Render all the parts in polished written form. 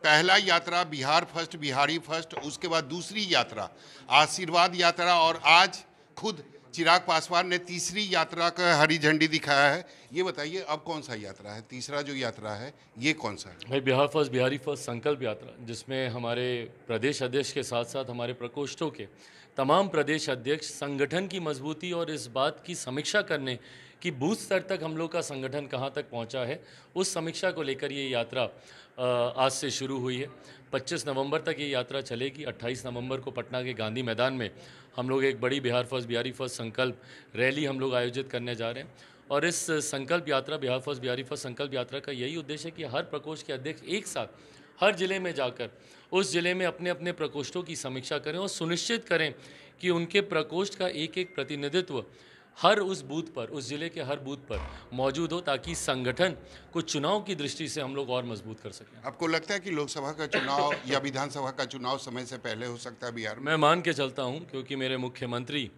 पहला यात्रा Bihar first, Bihari first, उसके बाद दूसरी यात्रा आशीर्वाद यात्रा, और आज खुद चिराग पासवान ने तीसरी यात्रा का हरी झंडी दिखाया है। ये बताइए अब कौन सा यात्रा है, तीसरा जो यात्रा है ये कौन सा है? भाई बिहार फर्स्ट बिहारी फर्स्ट संकल्प यात्रा, जिसमें हमारे प्रदेश अध्यक्ष के साथ साथ हमारे प्रकोष्ठों के तमाम प्रदेश अध्यक्ष संगठन की मजबूती और इस बात की समीक्षा करने कि बूथ स्तर तक हम लोग का संगठन कहां तक पहुंचा है, उस समीक्षा को लेकर ये यात्रा आज से शुरू हुई है। 25 नवंबर तक ये यात्रा चलेगी। 28 नवंबर को पटना के गांधी मैदान में हम लोग एक बड़ी बिहार फर्स्ट बिहारी फर्स्ट संकल्प रैली हम लोग आयोजित करने जा रहे हैं। और इस संकल्प यात्रा, बिहार फर्स्ट बिहारी फर्स्ट संकल्प यात्रा का यही उद्देश्य है कि हर प्रकोष्ठ के अध्यक्ष एक साथ हर जिले में जाकर उस जिले में अपने अपने प्रकोष्ठों की समीक्षा करें और सुनिश्चित करें कि उनके प्रकोष्ठ का एक एक प्रतिनिधित्व हर उस बूथ पर, उस जिले के हर बूथ पर मौजूद हो, ताकि संगठन को चुनाव की दृष्टि से हम लोग और मजबूत कर सकें। आपको लगता है कि लोकसभा का चुनाव या विधानसभा का चुनाव समय से पहले हो सकता है बिहार में? मैं मान के चलता हूं, क्योंकि मेरे मुख्यमंत्री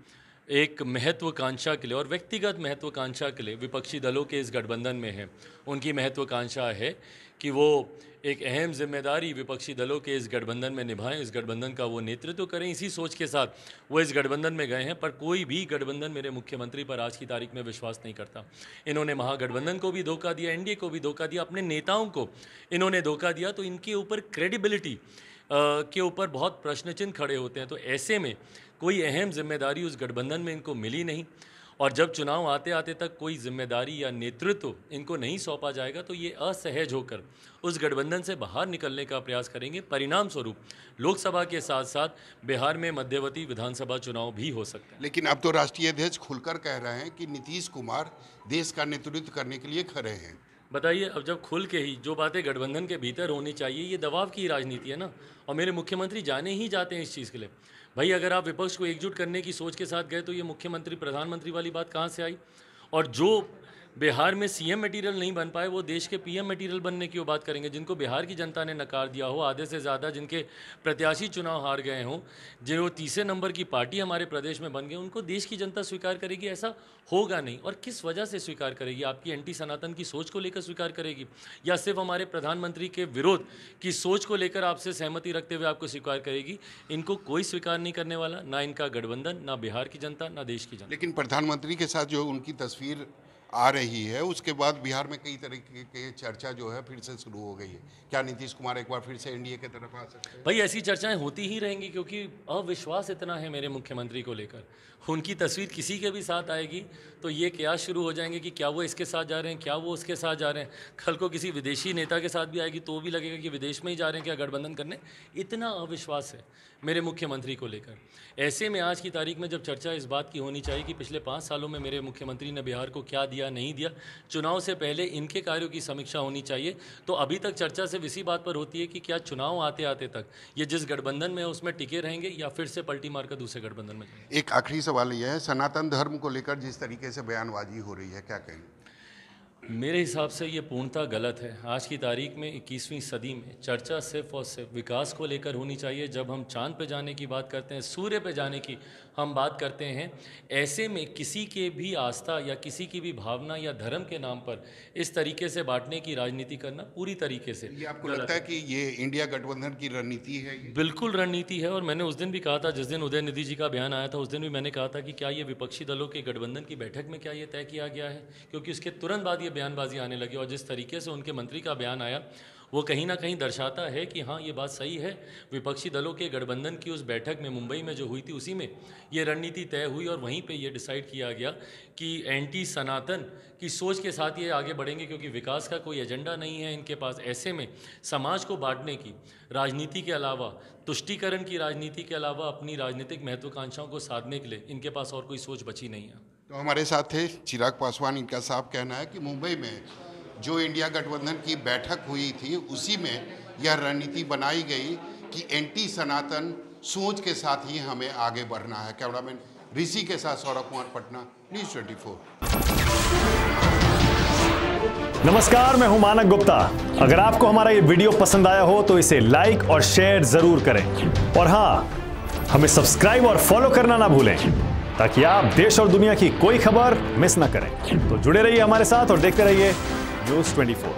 एक महत्वाकांक्षा के लिए और व्यक्तिगत महत्वाकांक्षा के लिए विपक्षी दलों के इस गठबंधन में है। उनकी महत्वाकांक्षा है कि वो एक अहम जिम्मेदारी विपक्षी दलों के इस गठबंधन में निभाएं, इस गठबंधन का वो नेतृत्व करें। इसी सोच के साथ वो इस गठबंधन में गए हैं। पर कोई भी गठबंधन मेरे मुख्यमंत्री पर आज की तारीख में विश्वास नहीं करता। इन्होंने महागठबंधन को भी धोखा दिया, एनडीए को भी धोखा दिया, अपने नेताओं को इन्होंने धोखा दिया। तो इनके ऊपर क्रेडिबिलिटी के ऊपर बहुत प्रश्न चिन्ह खड़े होते हैं। तो ऐसे में कोई अहम जिम्मेदारी उस गठबंधन में इनको मिली नहीं, और जब चुनाव आते आते तक कोई जिम्मेदारी या नेतृत्व इनको नहीं सौंपा जाएगा तो ये असहज होकर उस गठबंधन से बाहर निकलने का प्रयास करेंगे। परिणाम स्वरूप लोकसभा के साथ साथ बिहार में मध्यवर्ती विधानसभा चुनाव भी हो सकते हैं। लेकिन अब तो राष्ट्रीय अध्यक्ष खुलकर कह रहे हैं कि नीतीश कुमार देश का नेतृत्व करने के लिए खड़े हैं। बताइए, अब जब खुल के ही जो बातें गठबंधन के भीतर होनी चाहिए, ये दबाव की राजनीति है ना। और मेरे मुख्यमंत्री जाने ही जाते हैं इस चीज़ के लिए। भाई अगर आप विपक्ष को एकजुट करने की सोच के साथ गए तो ये मुख्यमंत्री प्रधानमंत्री वाली बात कहाँ से आई? और जो बिहार में सीएम मटेरियल नहीं बन पाए वो देश के पीएम मटेरियल बनने की वो बात करेंगे। जिनको बिहार की जनता ने नकार दिया हो, आधे से ज़्यादा जिनके प्रत्याशी चुनाव हार गए हों, जो तीसरे नंबर की पार्टी हमारे प्रदेश में बन गए, उनको देश की जनता स्वीकार करेगी? ऐसा होगा नहीं। और किस वजह से स्वीकार करेगी? आपकी एंटी सनातन की सोच को लेकर स्वीकार करेगी, या सिर्फ हमारे प्रधानमंत्री के विरोध की सोच को लेकर आपसे सहमति रखते हुए आपको स्वीकार करेगी? इनको कोई स्वीकार नहीं करने वाला, ना इनका गठबंधन, ना बिहार की जनता, ना देश की जनता। लेकिन प्रधानमंत्री के साथ जो उनकी तस्वीर आ रही है उसके बाद बिहार में कई तरीके की चर्चा जो है फिर से शुरू हो गई है। क्या नीतीश कुमार एक बार फिर से एनडीए की तरफ आ सकते हैं? भाई ऐसी चर्चाएं होती ही रहेंगी, क्योंकि अविश्वास इतना है मेरे मुख्यमंत्री को लेकर। उनकी तस्वीर किसी के भी साथ आएगी तो ये कयास शुरू हो जाएंगे कि क्या वो इसके साथ जा रहे हैं, क्या वो उसके साथ जा रहे हैं। कल को किसी विदेशी नेता के साथ भी आएगी तो भी लगेगा कि विदेश में ही जा रहे हैं क्या गठबंधन करने। इतना अविश्वास है मेरे मुख्यमंत्री को लेकर। ऐसे में आज की तारीख में जब चर्चा इस बात की होनी चाहिए कि पिछले 5 सालों में मेरे मुख्यमंत्री ने बिहार को क्या दिया, नहीं दिया, चुनाव से पहले इनके कार्यों की समीक्षा होनी चाहिए। तो अभी तक चर्चा सिर्फ इसी बात पर होती है कि क्या चुनाव आते आते तक ये जिस गठबंधन में है उसमें टिके रहेंगे या फिर से पलटी मारकर दूसरे गठबंधन में जाएंगे। एक आखिरी सवाल यह है, सनातन धर्म को लेकर जिस तरीके से बयानबाजी हो रही है, क्या कहें? मेरे हिसाब से ये पूर्णतः गलत है। आज की तारीख में 21वीं सदी में चर्चा सिर्फ और सिर्फ विकास को लेकर होनी चाहिए। जब हम चांद पे जाने की बात करते हैं, सूर्य पे जाने की हम बात करते हैं, ऐसे में किसी के भी आस्था या किसी की भी भावना या धर्म के नाम पर इस तरीके से बांटने की राजनीति करना पूरी तरीके से ये आपको लगता है कि ये इंडिया गठबंधन की रणनीति है? ये बिल्कुल रणनीति है। और मैंने उस दिन भी कहा था, जिस दिन उदयनिधि जी का बयान आया था, उस दिन भी मैंने कहा था कि क्या ये विपक्षी दलों के गठबंधन की बैठक में क्या ये तय किया गया है? क्योंकि उसके तुरंत बाद ये बयानबाजी आने लगी। और जिस तरीके से उनके मंत्री का बयान आया वो कहीं ना कहीं दर्शाता है कि हाँ, ये बात सही है। विपक्षी दलों के गठबंधन की उस बैठक में मुंबई में जो हुई थी उसी में ये रणनीति तय हुई और वहीं पे ये डिसाइड किया गया कि एंटी सनातन की सोच के साथ ये आगे बढ़ेंगे, क्योंकि विकास का कोई एजेंडा नहीं है इनके पास। ऐसे में समाज को बांटने की राजनीति के अलावा, तुष्टीकरण की राजनीति के अलावा अपनी राजनीतिक महत्वाकांक्षाओं को साधने के लिए इनके पास और कोई सोच बची नहीं है। तो हमारे साथ थे चिराग पासवान। इनका साफ कहना है कि मुंबई में जो इंडिया गठबंधन की बैठक हुई थी उसी में यह रणनीति बनाई गई कि एंटी सनातन सोच के साथ ही हमें आगे बढ़ना है। कैमरामैन ऋषि के साथ सौरभ कुमार, पटना, न्यूज़ 24। नमस्कार, मैं हूं मानक गुप्ता। अगर आपको हमारा ये वीडियो पसंद आया हो तो इसे लाइक और शेयर जरूर करें, और हाँ, हमें सब्सक्राइब और फॉलो करना ना भूलें ताकि आप देश और दुनिया की कोई खबर मिस ना करें। तो जुड़े रहिए हमारे साथ और देखते रहिए न्यूज़ 24।